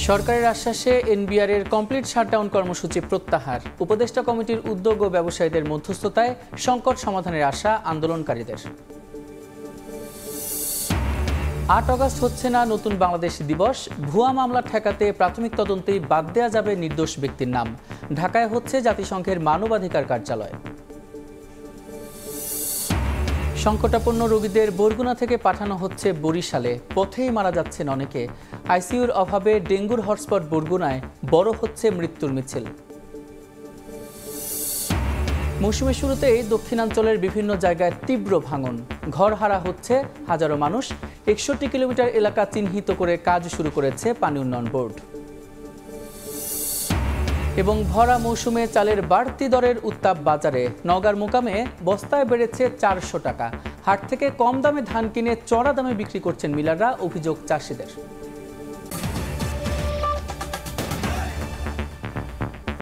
সরকারের আশ্বাসে এনবিআরের complete shutdown কর্মসূচি প্রত্যাহার। উপদেষ্টা কমিটির উদ্যোগ ও ব্যবসায়ীদের মধ্যস্থতায় সংকট সমাধানের আশা আন্দোলনকারীদের। ৮ আগস্ট হচ্ছে না নতুন বাংলাদেশ দিবস। ভুয়া মামলা ঠেকাতে প্রাথমিক তদন্তেই বাদ দেওয়া যাবে নির্দোষ ব্যক্তির নাম। ঢাকায় হচ্ছে জাতিসংঘের মানবাধিকার কার্যালয়। সংকটাপন্ন রোগীদের বরগুনা থেকে পাঠানো হচ্ছে বরিশালে। পথেই মারা যাচ্ছেন অনেকে। আইসিইউর অভাবে ডেঙ্গুর হটস্পট বরগুনায় বড় হচ্ছে মৃত্যুর মিছিল। মৌসুমের শুরুতেই দক্ষিণাঞ্চলের বিভিন্ন জায়গায় তীব্র ভাঙন। ঘরহারা হচ্ছে হাজারো মানুষ। ৬১ কিলোমিটার এলাকা চিহ্নিত করে কাজ শুরু করেছে পানি উন্নয়ন বোর্ড। এবং ভরা মৌসুমে চালের বাড়তি দরের উত্তাপ বাজারে। নওগাঁর মোকামে বস্তায় বেড়েছে ৪০০ টাকা। হাট থেকে কম দামে ধান কিনে চড়া দামে বিক্রি করছেন মিলাররা, অভিযোগ চাষিদের।